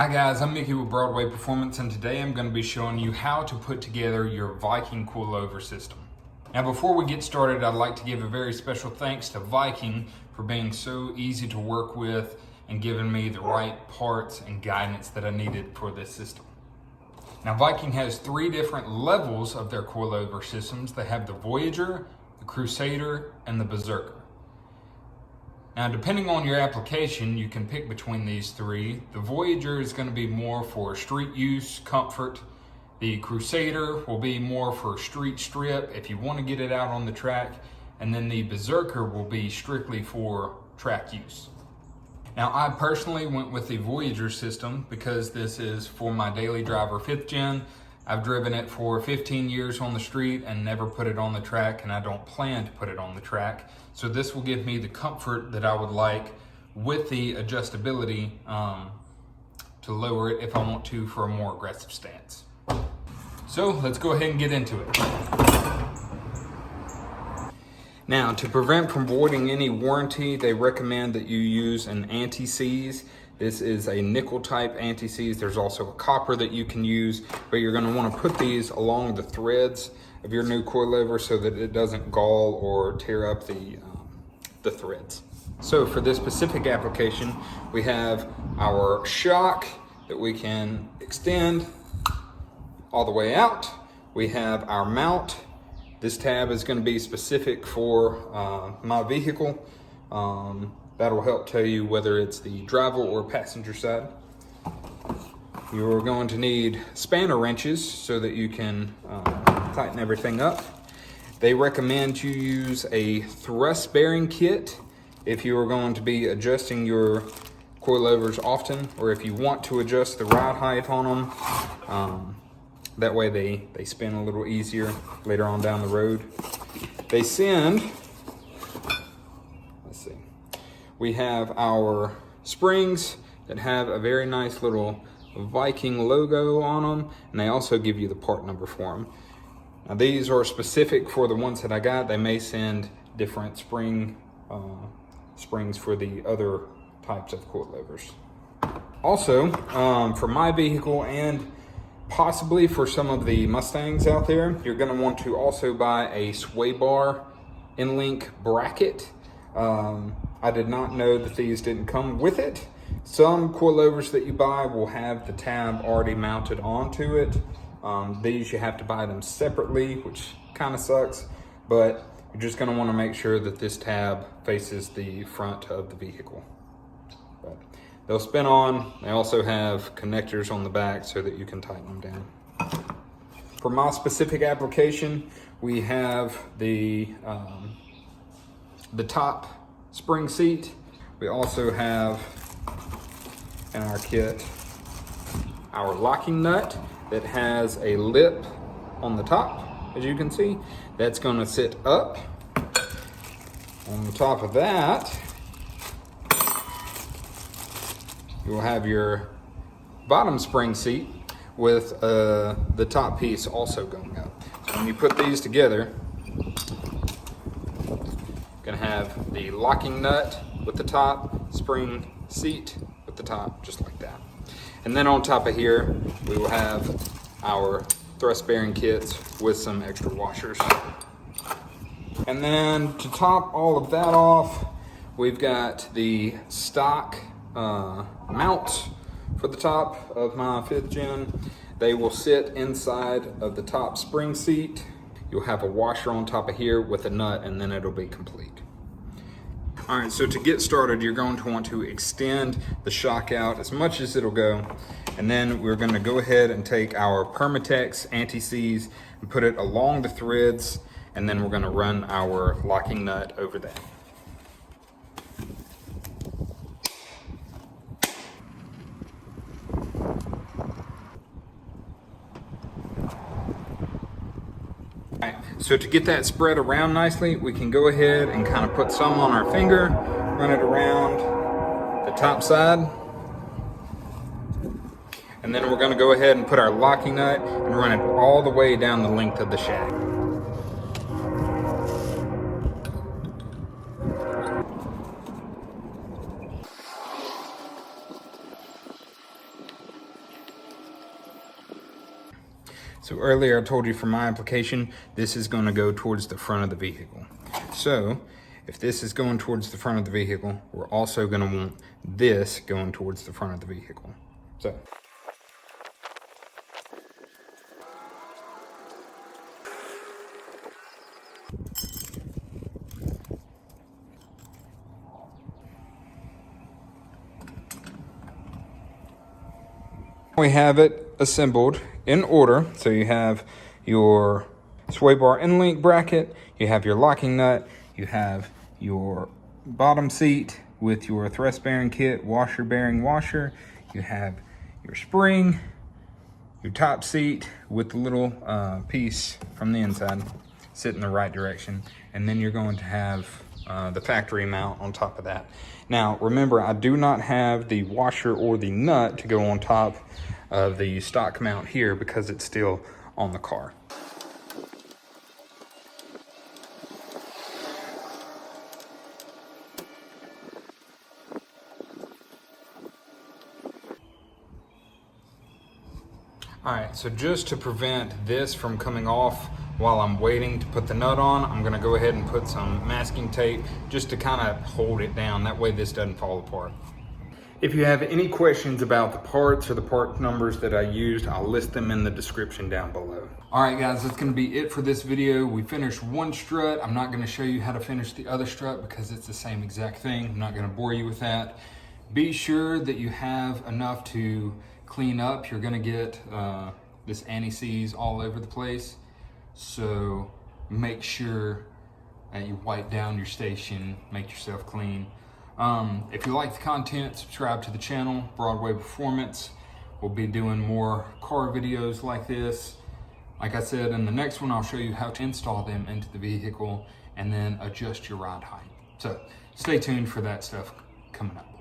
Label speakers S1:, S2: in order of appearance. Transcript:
S1: Hi guys, I'm Mickey with Broadway Performance, and today I'm going to be showing you how to put together your Viking coilover system. Now before we get started, I'd like to give a very special thanks to Viking for being so easy to work with and giving me the right parts and guidance that I needed for this system. Now Viking has three different levels of their coilover systems. They have the Voyager, the Crusader, and the Berserker. Now, depending on your application, you can pick between these three. The Voyager is going to be more for street use, comfort. The Crusader will be more for street strip if you want to get it out on the track. And then the Berserker will be strictly for track use. Now, I personally went with the Voyager system because this is for my daily driver 5th gen. I've driven it for 15 years on the street and never put it on the track, and I don't plan to put it on the track. So this will give me the comfort that I would like with the adjustability to lower it if I want to for a more aggressive stance. So let's go ahead and get into it. Now, to prevent from voiding any warranty, they recommend that you use an anti-seize. This is a nickel type anti-seize. There's also a copper that you can use, but you're going to want to put these along the threads of your new coilover so that it doesn't gall or tear up the threads. So for this specific application, we have our shock that we can extend all the way out. We have our mount. This tab is going to be specific for my vehicle. That'll help tell you whether it's the driver or passenger side. You're going to need spanner wrenches so that you can tighten everything up. They recommend you use a thrust bearing kit if you are going to be adjusting your coilovers often, or if you want to adjust the ride height on them. That way they spin a little easier later on down the road. They send, let's see, we have our springs that have a very nice little Viking logo on them, and they also give you the part number for them. Now these are specific for the ones that I got. They may send different springs for the other types of coilovers. Also, for my vehicle and possibly for some of the Mustangs out there, you're going to want to also buy a sway bar in-link bracket. I did not know that these didn't come with it. Some coilovers that you buy will have the tab already mounted onto it. These you have to buy them separately, which kind of sucks, but you're just going to want to make sure that this tab faces the front of the vehicle. But they'll spin on. They also have connectors on the back so that you can tighten them down. For my specific application, we have the top spring seat. We also have in our kit our locking nut that has a lip on the top, as you can see. That's going to sit up. On top of that, you'll have your bottom spring seat with the top piece also going up. So when you put these together, you're going to have the locking nut with the top, spring seat with the top, just like that. And then on top of here, we will have our thrust bearing kits with some extra washers. And then to top all of that off, we've got the stock mounts for the top of my 5th gen. They will sit inside of the top spring seat. You'll have a washer on top of here with a nut, and then it'll be complete. All right, so to get started, you're going to want to extend the shock out as much as it'll go. And then we're going to go ahead and take our Permatex anti-seize and put it along the threads. And then we're going to run our locking nut over that. Alright, so to get that spread around nicely, we can go ahead and kind of put some on our finger, run it around the top side. And then we're going to go ahead and put our locking nut and run it all the way down the length of the shaft. So earlier I told you for my application, this is going to go towards the front of the vehicle. So if this is going towards the front of the vehicle, we're also going to want this going towards the front of the vehicle. So we have it assembled in order. So you have your sway bar end link bracket, you have your locking nut, you have your bottom seat with your thrust bearing kit, washer bearing washer, you have your spring, your top seat with the little piece from the inside sit in the right direction, and then you're going to have the factory mount on top of that. Now remember, I do not have the washer or the nut to go on top of the stock mount here because it's still on the car. All right, so just to prevent this from coming off while I'm waiting to put the nut on, I'm gonna go ahead and put some masking tape just to kind of hold it down. That way this doesn't fall apart. If you have any questions about the parts or the part numbers that I used, I'll list them in the description down below. All right guys, that's gonna be it for this video. We finished one strut. I'm not gonna show you how to finish the other strut because it's the same exact thing. I'm not gonna bore you with that. Be sure that you have enough to clean up. You're gonna get this anti-seize all over the place. So make sure that you wipe down your station, make yourself clean. If you like the content, subscribe to the channel, Broadway Performance. We'll be doing more car videos like this. Like I said, in the next one, I'll show you how to install them into the vehicle and then adjust your ride height. So stay tuned for that stuff coming up.